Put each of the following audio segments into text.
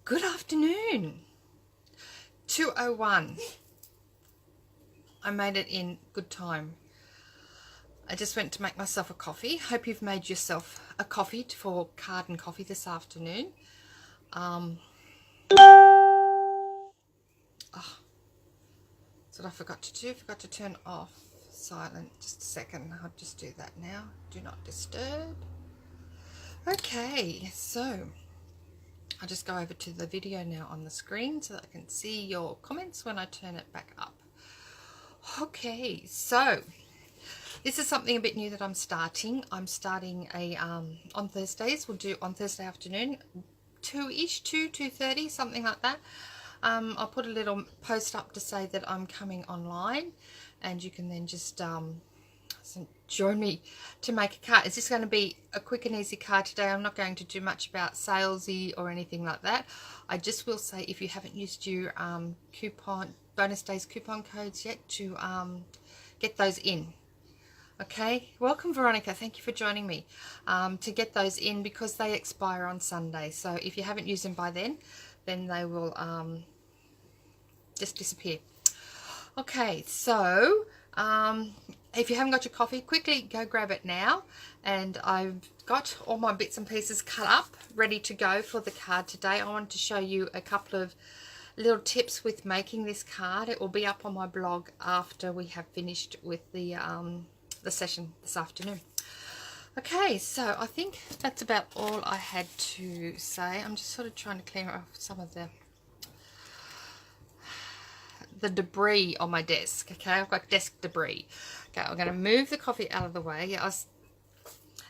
Good afternoon. 2:01. I made it in good time. I just went to make myself a coffee. Hope you've made yourself a coffee for card and coffee this afternoon. That's what I forgot to do. Forgot to turn off silent. Just a second. I'll just do that now. Do not disturb. Okay, so I'll just go over to the video now on the screen so that I can see your comments when I turn it back up. Okay, so this is something a bit new that I'm starting. I'm starting a on Thursdays. We'll do on Thursday afternoon, 2-ish, 2:30, something like that. I'll put a little post up to say that I'm coming online, and you can then just join me to make a card. It's just going to be a quick and easy card today. I'm not going to do much about salesy or anything like that. I just will say, if you haven't used your bonus days coupon codes yet, to get those in. Okay, welcome Veronica, thank you for joining me. To get those in, because they expire on Sunday, so if you haven't used them by then they will just disappear. Okay, so if you haven't got your coffee, quickly go grab it now. And I've got all my bits and pieces cut up, ready to go for the card today. I wanted to show you a couple of little tips with making this card. It will be up on my blog after we have finished with the session this afternoon. Okay, so I think that's about all I had to say. I'm just sort of trying to clear off some of the debris on my desk. Okay, I've got desk debris. Okay, I'm going to move the coffee out of the way. Yeah, I was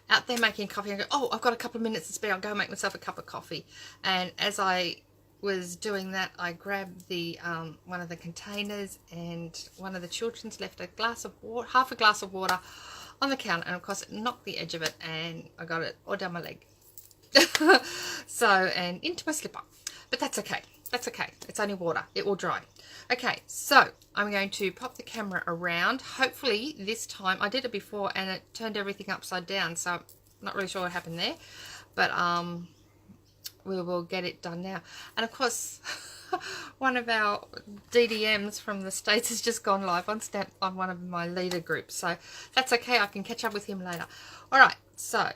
out there making coffee. I go, oh, I've got a couple of minutes to spare. I'll go make myself a cup of coffee. And as I was doing that, I grabbed the one of the containers, and one of the children's left a glass of water, half a glass of water on the counter, and of course it knocked the edge of it, and I got it all down my leg. So, and into my slipper. But that's okay. That's okay. It's only water. It will dry. Okay, so I'm going to pop the camera around. Hopefully this time, I did it before and it turned everything upside down, so I'm not really sure what happened there. But we will get it done now. And of course, one of our DDMs from the States has just gone live on one of my leader groups. So that's okay. I can catch up with him later. All right, so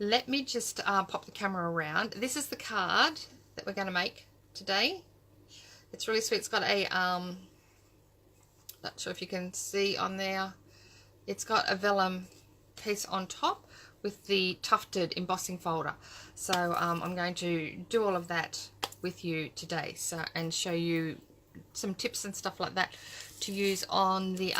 let me just pop the camera around. This is the card that we're going to make today. It's really sweet. It's got a not sure if you can see on there, it's got a vellum piece on top with the tufted embossing folder. So I'm going to do all of that with you today, so, and show you some tips and stuff like that to use on the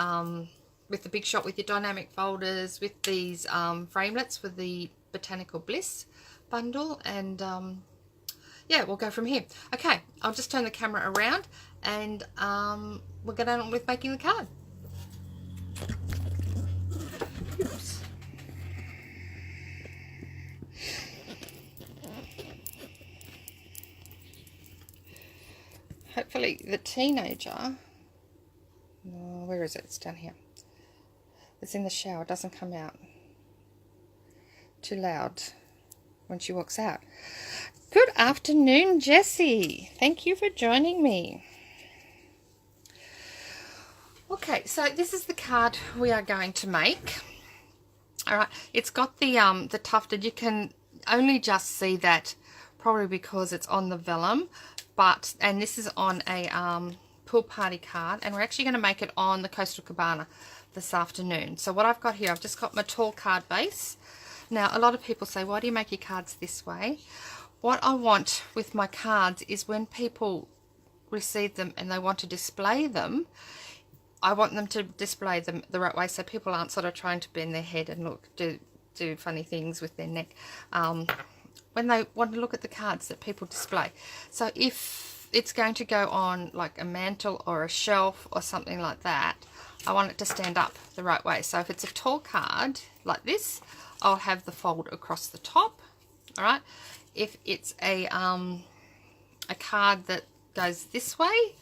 with the Big Shot, with your dynamic folders, with these framelits for the Botanical Bliss bundle, and yeah, we'll go from here. Okay, I'll just turn the camera around, and we'll get on with making the card. Oops. Hopefully the teenager, where is it? It's down here. It's in the shower. It doesn't come out too loud when she walks out. Good afternoon, Jessie. Thank you for joining me. Okay, so this is the card we are going to make. All right, it's got the tufted. You can only just see that probably because it's on the vellum, and this is on a pool party card, and we're actually going to make it on the Coastal Cabana this afternoon. So what I've got here, I've just got my tall card base. Now, a lot of people say, why do you make your cards this way? What I want with my cards is when people receive them and they want to display them, I want them to display them the right way, so people aren't sort of trying to bend their head and do funny things with their neck when they want to look at the cards that people display. So if it's going to go on like a mantle or a shelf or something like that, I want it to stand up the right way. So if it's a tall card like this, I'll have the fold across the top. All right. If it's a card that goes this way,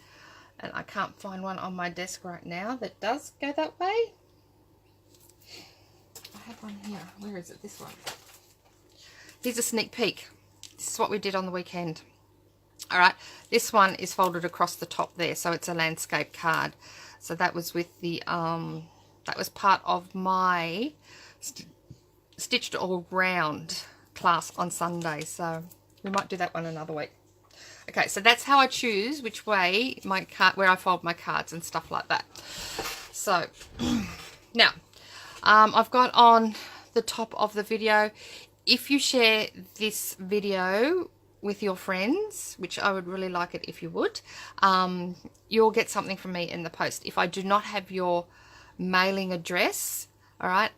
and I can't find one on my desk right now that does go that way. I have one here. Where is it? This one. Here's a sneak peek. This is what we did on the weekend. All right, this one is folded across the top there, so it's a landscape card. So that was with the that was part of my stitched all round class on Sunday, so we might do that one another week. Okay, so that's how I choose which way my card, where I fold my cards and stuff like that. So now I've got on the top of the video, if you share this video with your friends, which I would really like it if you would, you'll get something from me in the post. If I do not have your mailing address, all right,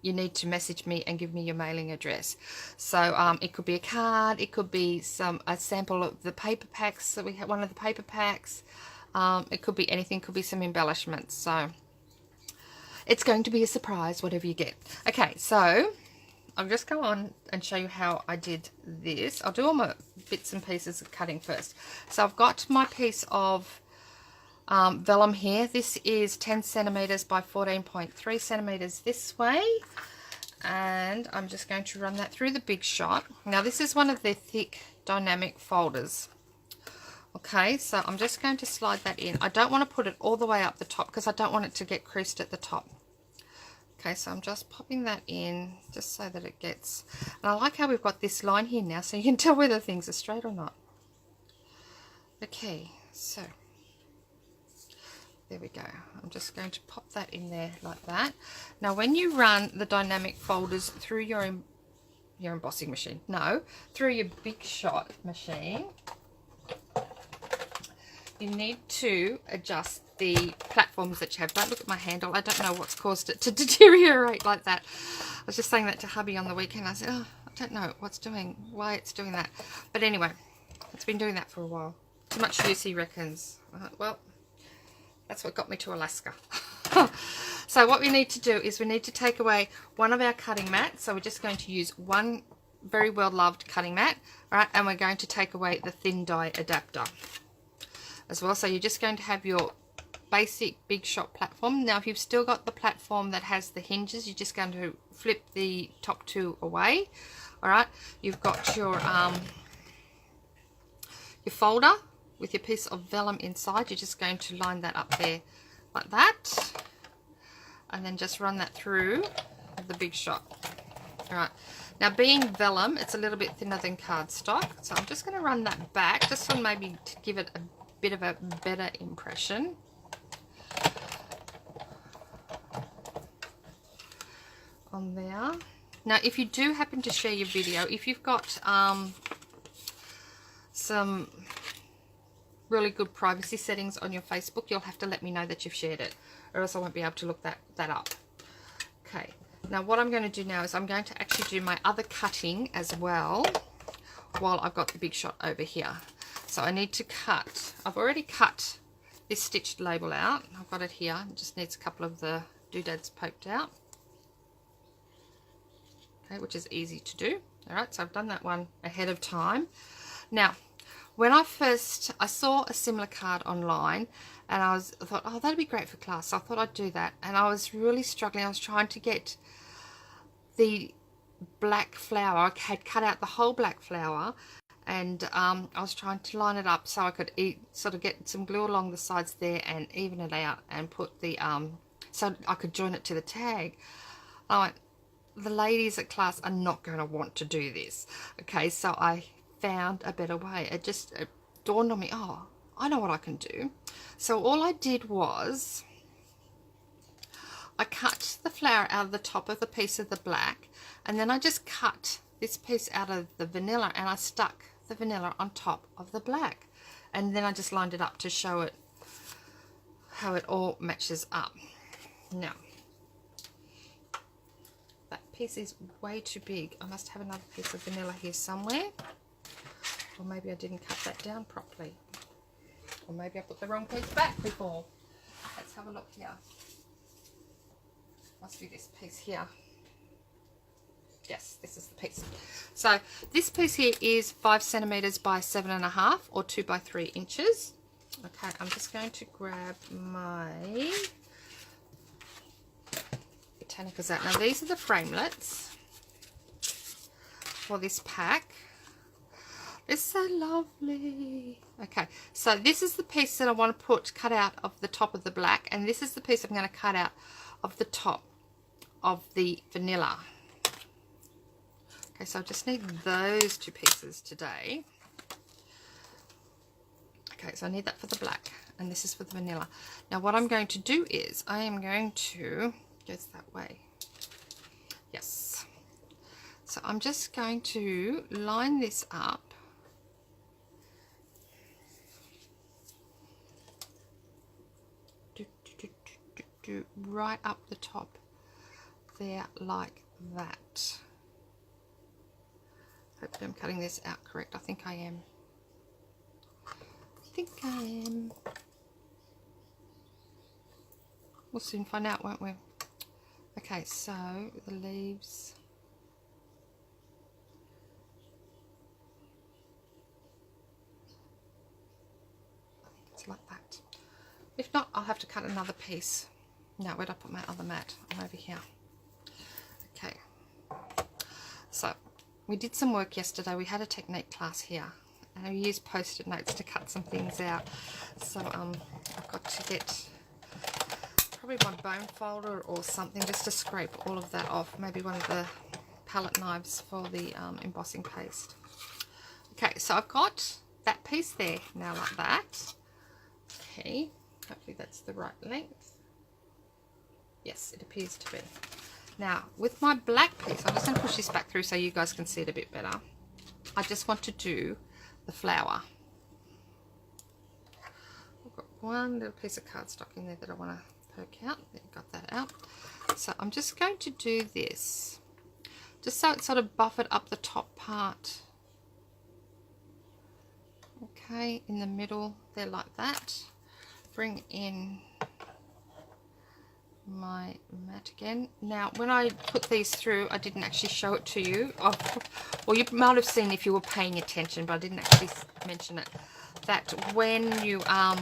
you need to message me and give me your mailing address. So it could be a card, it could be a sample of the paper packs. So we have one of the paper packs. It could be anything, could be some embellishments. So it's going to be a surprise, whatever you get. Okay, so I'll just go on and show you how I did this. I'll do all my bits and pieces of cutting first. So I've got my piece of vellum here. This is 10 centimeters by 14.3 centimeters this way, and I'm just going to run that through the Big Shot. Now this is one of the thick dynamic folders. Okay, so I'm just going to slide that in. I don't want to put it all the way up the top because I don't want it to get creased at the top. Okay, so I'm just popping that in just so that it gets, and I like how we've got this line here now so you can tell whether things are straight or not. Okay, so there we go. I'm just going to pop that in there like that. Now when you run the dynamic folders through your embossing machine, no, through your Big Shot machine, you need to adjust the platforms that you have. Don't look at my handle. I don't know what's caused it to deteriorate like that. I was just saying that to hubby on the weekend. I said, oh, I don't know why it's doing that. But anyway, it's been doing that for a while. Too much use, he reckons. Well, that's what got me to Alaska. So what we need to do is we need to take away one of our cutting mats. So we're just going to use one very well loved cutting mat, all right? And we're going to take away the thin die adapter as well. So you're just going to have your basic Big Shot platform. Now if you've still got the platform that has the hinges, you're just going to flip the top two away. All right, you've got your folder with your piece of vellum inside. You're just going to line that up there like that, and then just run that through the Big Shot. All right, now being vellum, it's a little bit thinner than cardstock, so I'm just going to run that back just on maybe to give it a bit of a better impression. On there. Now if you do happen to share your video, if you've got some really good privacy settings on your Facebook, you'll have to let me know that you've shared it, or else I won't be able to look that up. Okay, now what I'm going to do now is I'm going to actually do my other cutting as well while I've got the Big Shot over here. So I need to cut, I've already cut this stitched label out. I've got it here. It just needs a couple of the doodads poked out. Okay, which is easy to do. All right, so I've done that one ahead of time. Now, when I saw a similar card online, and I thought, oh, that'd be great for class. So I thought I'd do that, and I was really struggling. I was trying to get the black flower. I had cut out the whole black flower, and I was trying to line it up so I could sort of get some glue along the sides there and even it out and put the so I could join it to the tag. I went, the ladies at class are not going to want to do this. Okay, so I found a better way. It dawned on me, oh, I know what I can do. So all I did was I cut the flower out of the top of the piece of the black, and then I just cut this piece out of the vanilla, and I stuck the vanilla on top of the black, and then I just lined it up to show it how it all matches up. Now that piece is way too big. I must have another piece of vanilla here somewhere, or maybe I didn't cut that down properly, or maybe I put the wrong piece back before. Let's have a look here. Must be this piece here. Yes, this is the piece. So this piece here is 5 centimeters by 7.5, or 2 by 3 inches. Okay, I'm just going to grab my botanicals out. Now these are the framelets for this pack. It's so lovely. Okay, so this is the piece that I want to cut out of the top of the black, and this is the piece I'm going to cut out of the top of the vanilla. Okay, so I just need those two pieces today. Okay, so I need that for the black, and this is for the vanilla. Now what I'm going to do is I am going to, goes that way. Yes. So I'm just going to line this up. Right up the top there like that. Hopefully I'm cutting this out correct. I think I am. We'll soon find out, won't we? Okay, so the leaves. I think it's like that. If not, I'll have to cut another piece. No, where'd I put my other mat? I'm over here. Okay. So, we did some work yesterday. We had a technique class here. And I used post-it notes to cut some things out. So, I've got to get probably my bone folder or something just to scrape all of that off. Maybe one of the palette knives for the embossing paste. Okay, so I've got that piece there now like that. Okay, hopefully that's the right length. Yes, it appears to be. Now, with my black piece, I'm just going to push this back through so you guys can see it a bit better. I just want to do the flower. I've got one little piece of cardstock in there that I want to poke out. There, got that out. So I'm just going to do this, just so it's sort of buffered up the top part. Okay, in the middle there like that. Bring in my mat again. Now when I put these through, I didn't actually show it to you, or you might have seen if you were paying attention, but I didn't actually mention it, that when you I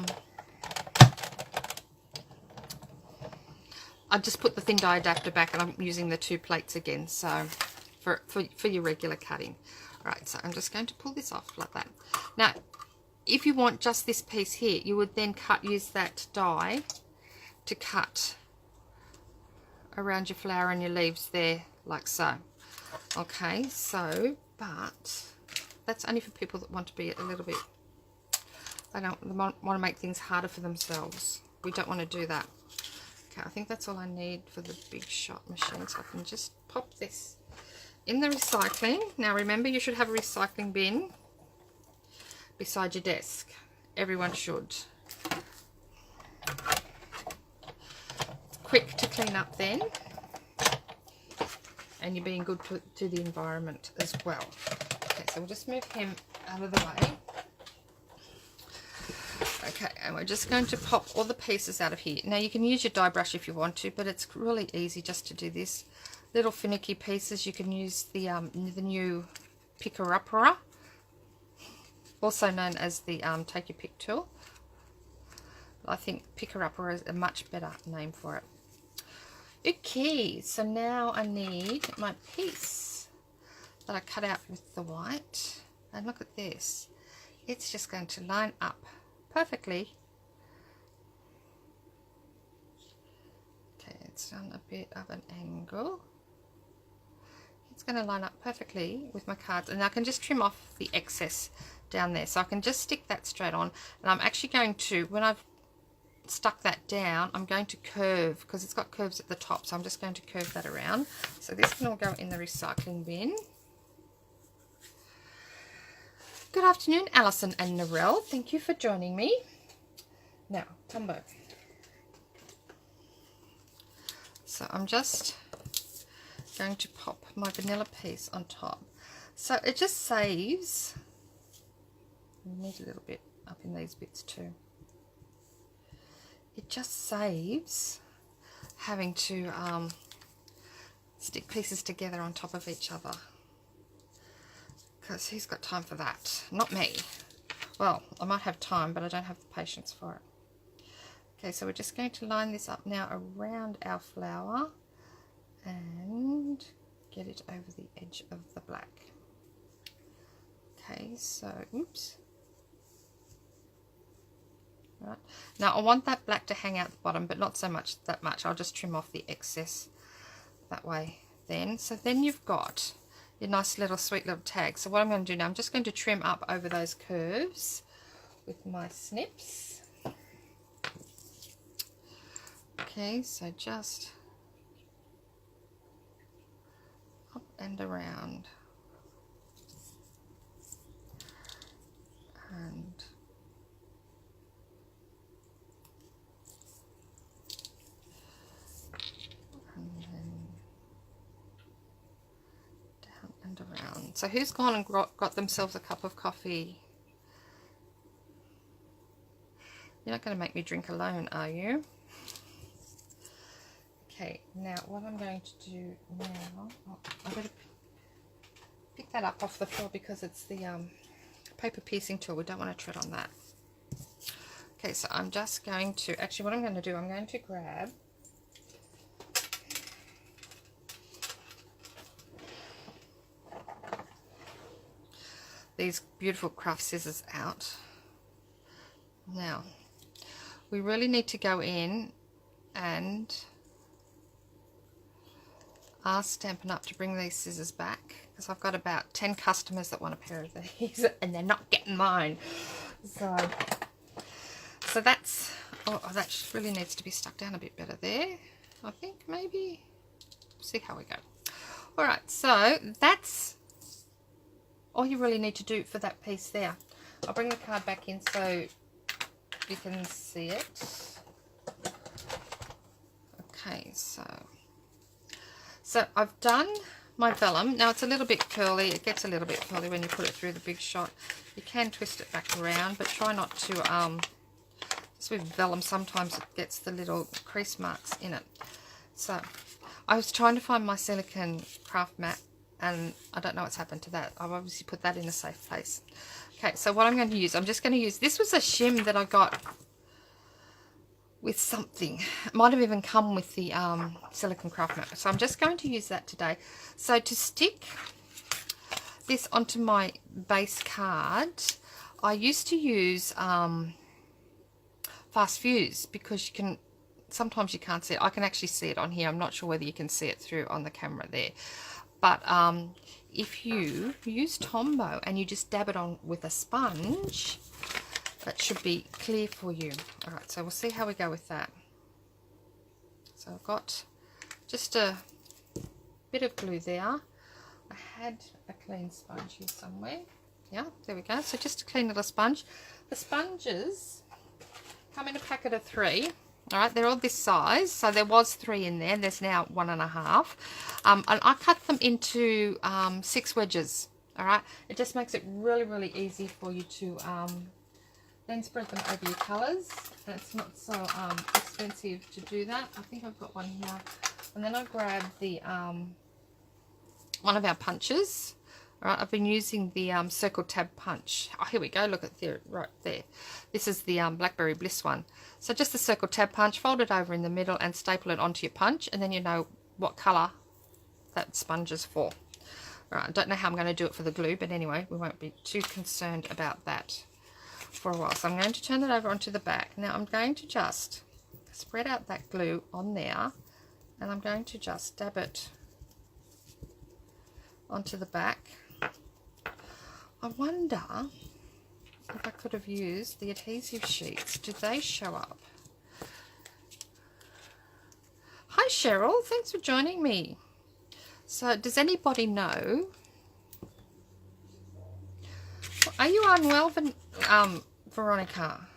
just put the thin die adapter back, and I'm using the 2 plates again, so for your regular cutting. Alright, so I'm just going to pull this off like that. Now if you want just this piece here, you would then use that die to cut around your flower and your leaves there, like so. Okay, so, but that's only for people that want to be a little bit, they want to make things harder for themselves. We don't want to do that. Okay, I think that's all I need for the Big Shot machine, so I can just pop this in the recycling. Now remember, you should have a recycling bin beside your desk. Everyone should. Quick to clean up then, and you're being good to the environment as well. Okay, so we'll just move him out of the way. Okay, and we're just going to pop all the pieces out of here. Now you can use your die brush if you want to, but it's really easy just to do this. Little finicky pieces. You can use the new picker-upper, also known as the take your pick tool. I think picker-upper is a much better name for it. Okay, so now I need my piece that I cut out with the white, and look at this. It's just going to line up perfectly. Okay, it's done a bit of an angle. It's going to line up perfectly with my cards, and I can just trim off the excess down there, so I can just stick that straight on. And I'm actually going to, when I've stuck that down, I'm going to curve, because it's got curves at the top, so I'm just going to curve that around. So this can all go in the recycling bin. Good afternoon, Alison and Narelle. Thank you for joining me. Now, Tumbo. So I'm just going to pop my vanilla piece on top. So it just saves, I need a little bit up in these bits too. It just saves having to stick pieces together on top of each other, because who's got time for that? Not me. Well, I might have time, but I don't have the patience for it. Okay, so we're just going to line this up now around our flower and get it over the edge of the black. Okay, so oops. Right, now I want that black to hang out the bottom, but not so much that much. I'll just trim off the excess that way then. So then you've got your nice little sweet little tag. So what I'm going to do now, I'm just going to trim up over those curves with my snips. Okay, so just up and around. And then down and around. So who's gone and got themselves a cup of coffee? You're not going to make me drink alone, are you? Okay, now what I'm going to do now, I'm going to pick that up off the floor because it's the paper piercing tool. We don't want to tread on that. Okay, so I'm just going to, actually what I'm going to do, I'm going to grab these beautiful craft scissors out. Now, we really need to go in and ask Stampin' Up to bring these scissors back, because I've got about 10 customers that want a pair of these and they're not getting mine. So that's, oh, that really needs to be stuck down a bit better there. I think maybe, see how we go. All right, so that's all you really need to do for that piece there. I'll bring the card back in so you can see it. Okay, so I've done my vellum. Now it's a little bit curly. It gets a little bit curly when you put it through the big shot. You can twist it back around, but try not to, just with vellum, sometimes it gets the little crease marks in it. So I was trying to find my silicone craft mat, and I don't know what's happened to that. I've obviously put that in a safe place. Okay, so what I'm going to use, I'm just going to use, this was a shim that I got with something. It might have even come with the silicone craft mat. So I'm just going to use that today. So to stick this onto my base card, I used to use fast fuse, because you can, sometimes you can't see it. I can actually see it on here. I'm not sure whether you can see it through on the camera there. But if you use Tombow and you just dab it on with a sponge, that should be clear for you. All right, so we'll see how we go with that. So I've got just a bit of glue there. I had a clean sponge here somewhere. Yeah, there we go. So just a clean little sponge. The sponges come in a packet of 3. All right, they're all this size. So there was 3 in there. There's now 1.5. And I cut them into 6 wedges. All right, it just makes it really, really easy for you to then spread them over your colours, and it's not so expensive to do that. I think I've got one here. And then I grab the one of our punches. All right, I've been using the circle tab punch. Oh, here we go. Look at there, right there. This is the Blackberry Bliss one. So just the circle tab punch, fold it over in the middle and staple it onto your punch, and then you know what colour that sponge is for. All right, I don't know how I'm going to do it for the glue, but anyway, we won't be too concerned about that for a while. So I'm going to turn it over onto the back. Now I'm going to just spread out that glue on there, and I'm going to just dab it onto the back. I wonder if I could have used the adhesive sheets. Did they show up? Hi Cheryl, thanks for joining me. So does anybody know, are you unwell, Veronica?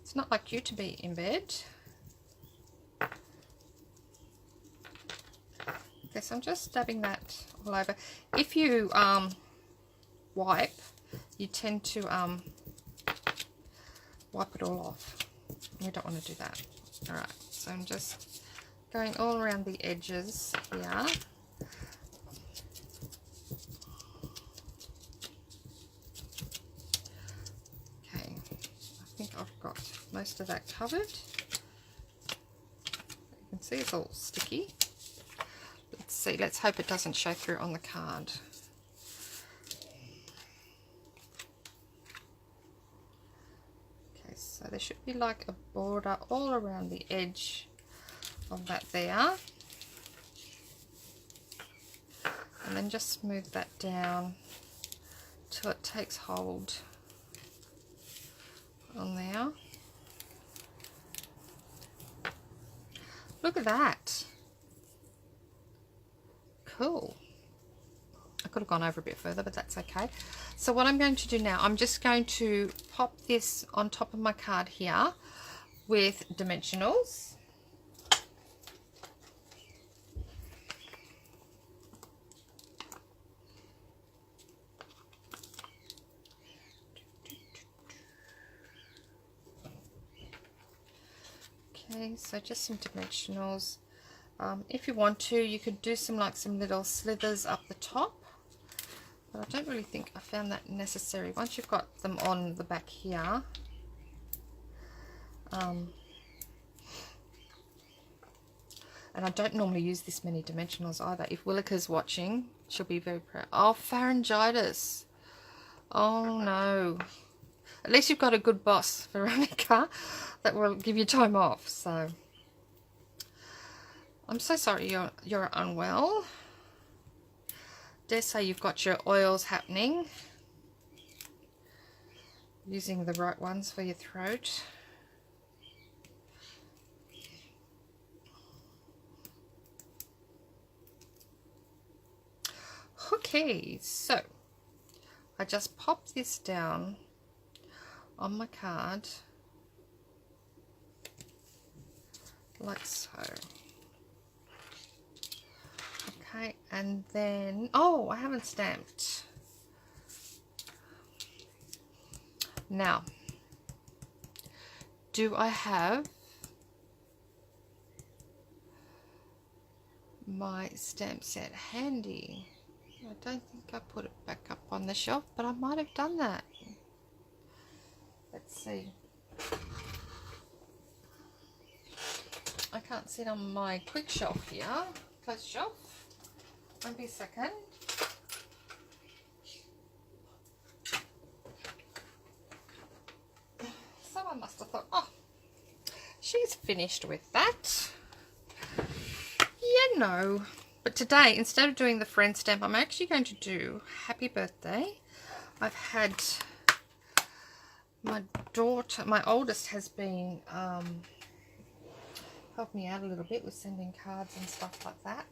It's not like you to be in bed. Okay, so I'm just dabbing that all over. If you wipe, you tend to wipe it all off. We don't want to do that. All right, so I'm just going all around the edges here. Okay, I think I've got most of that covered. You can see it's all sticky. Let's see, let's hope it doesn't show through on the card. so there should be like a border all around the edge of that there. And then just smooth that down till it takes hold on there. Look at that. Cool. I could have gone over a bit further, but that's okay. So what I'm going to do now, I'm just going to pop this on top of my card here with dimensionals. Okay, so just some dimensionals. If you want to, you could do some little slithers up the top, but I don't really think I found that necessary. Once you've got them on the back here, and I don't normally use this many dimensionals either. If Willika's watching, she'll be very proud. Oh, pharyngitis. Oh no. At least you've got a good boss, Veronica, that will give you time off. So I'm so sorry you're unwell. Dare say you've got your oils happening. Using the right ones for your throat. Okay, so I just pop this down on my card like so. Okay, and then, oh, I haven't stamped. Now, do I have my stamp set handy? I don't think I put it back up on the shelf, but I might have done that. Let's see. I can't see it on my quick shelf here. Close shelf. Won't be a second. Someone must have thought, oh, she's finished with that. Yeah, no. But today, instead of doing the friend stamp, I'm actually going to do happy birthday. I've had my daughter, my oldest, has been helped me out a little bit with sending cards and stuff like that.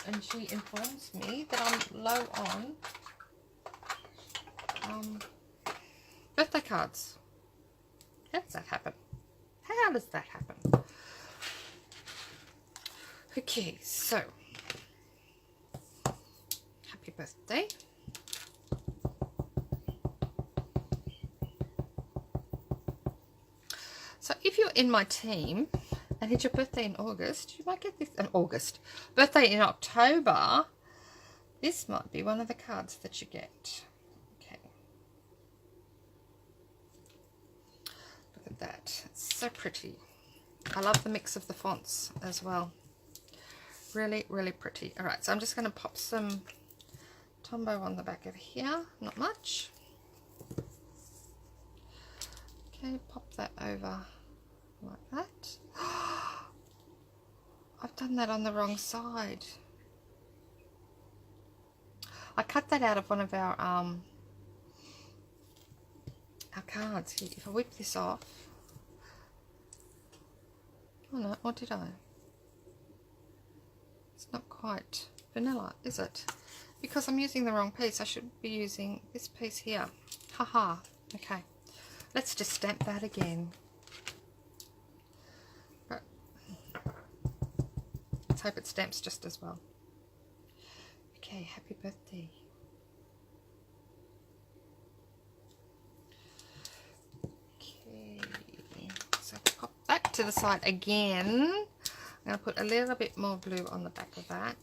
And she informs me that I'm low on birthday cards. How does that happen? How does that happen? Okay, so happy birthday. So if you're in my team and it's your birthday in August, you might get this in August. Birthday in October, this might be one of the cards that you get. Okay. Look at that. It's so pretty. I love the mix of the fonts as well. Really, really pretty. All right, so I'm just going to pop some Tombow on the back of here. Not much. Okay, pop that over like that. I've done that on the wrong side. I cut that out of one of our cards. Here, if I whip this off. Oh no, or did I? It's not quite vanilla, is it? Because I'm using the wrong piece. I should be using this piece here. Haha. Okay. Let's just stamp that again. But let's hope it stamps just as well. Okay, happy birthday. Okay, so pop that to the side again. I'm going to put a little bit more blue on the back of that.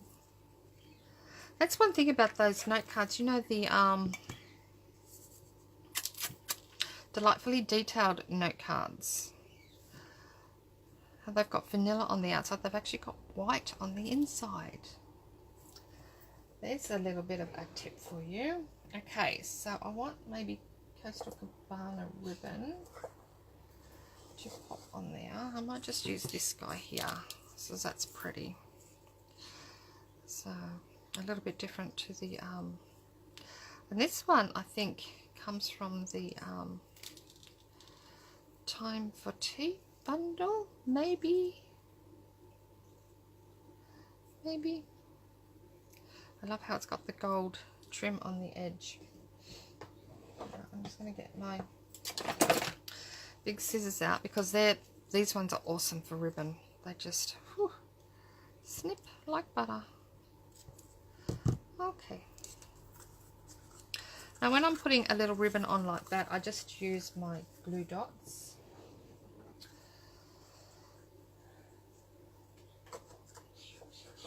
That's one thing about those note cards. You know, the delightfully detailed note cards. They've got vanilla on the outside. They've actually got white on the inside. There's a little bit of a tip for you. Okay, so I want maybe Coastal Cabana ribbon to pop on there. I might just use this guy here, so that's pretty. So a little bit different to the and this one I think comes from the Time for Tea bundle, maybe. I love how it's got the gold trim on the edge. I'm just going to get my big scissors out because these ones are awesome for ribbon. They just snip like butter. Okay. Now when I'm putting a little ribbon on like that, I just use my glue dots.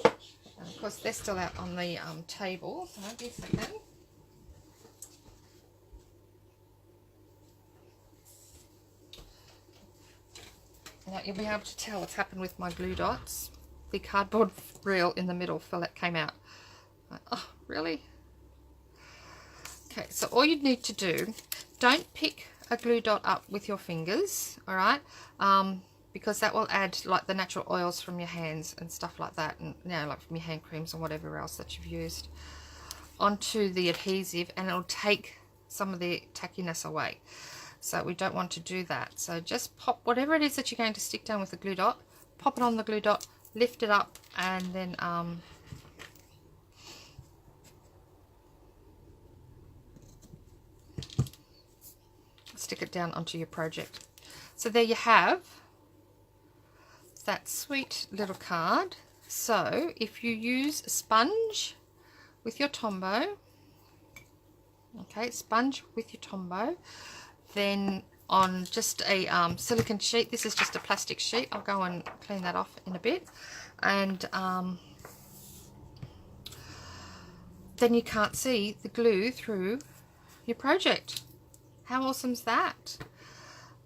And of course they're still out on the table, so won't be a second. Now you'll be able to tell what's happened with my glue dots. The cardboard reel in the middle came out. Oh, really? Okay, so all you need to do, don't pick a glue dot up with your fingers, all right? Because that will add like the natural oils from your hands and stuff like that, and like from your hand creams or whatever else that you've used, onto the adhesive, and it'll take some of the tackiness away. So we don't want to do that. So just pop whatever it is that you're going to stick down with the glue dot, pop it on the glue dot, lift it up, and then stick it down onto your project. So there you have that sweet little card. So if you use a sponge with your Tombow, okay, sponge with your Tombow, then on just a silicone sheet, this is just a plastic sheet, I'll go and clean that off in a bit, and then you can't see the glue through your project. How awesome is that?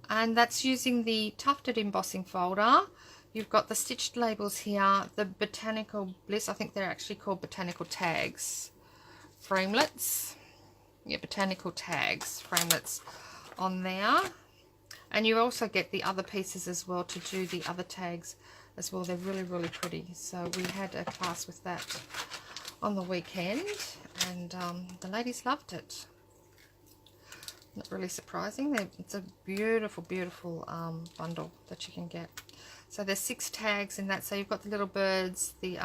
And that's using the tufted embossing folder. You've got the stitched labels here, the Botanical Bliss, I think they're actually called botanical tags framelets. Yeah, botanical tags framelets on there. And you also get the other pieces as well to do the other tags as well. They're really, really pretty. So we had a class with that on the weekend, and the ladies loved it. Not really surprising. It's a beautiful, beautiful bundle that you can get. So there's 6 tags in that. So you've got the little birds, the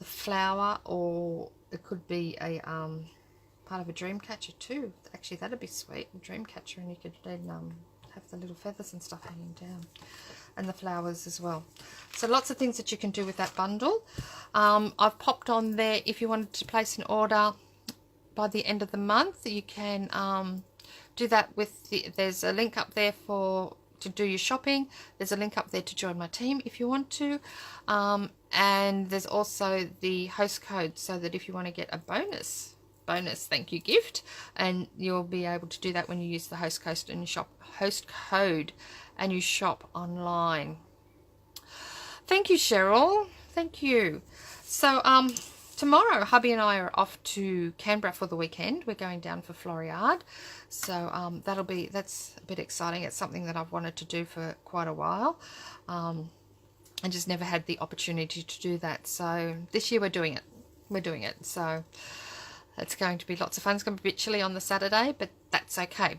flower, or it could be a part of a dream catcher too. Actually, that'd be sweet, a dream catcher, and you could then have the little feathers and stuff hanging down, and the flowers as well. So lots of things that you can do with that bundle. I've popped on there, if you wanted to place an order by the end of the month, you can do that with there's a link up there to do your shopping. There's a link up there to join my team if you want to, and there's also the host code, so that if you want to get a bonus thank you gift, and you'll be able to do that when you use the host code and you shop online. Thank you, Cheryl. Thank you. So tomorrow hubby and I are off to Canberra for the weekend. We're going down for Floriade, so that's a bit exciting. It's something that I've wanted to do for quite a while, and just never had the opportunity to do that. So this year we're doing it. So it's going to be lots of fun. It's going to be a bit chilly on the Saturday, but that's okay.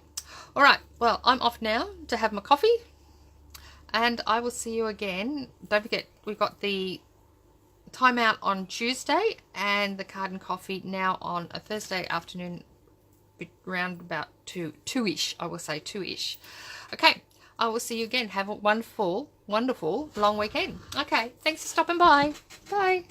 All right, well, I'm off now to have my coffee, and I will see you again. Don't forget, we've got the time out on Tuesday and the card and coffee now on a Thursday afternoon, around about 2-ish, I will say 2-ish. Okay, I will see you again. Have a wonderful, wonderful long weekend. Okay, thanks for stopping by. Bye.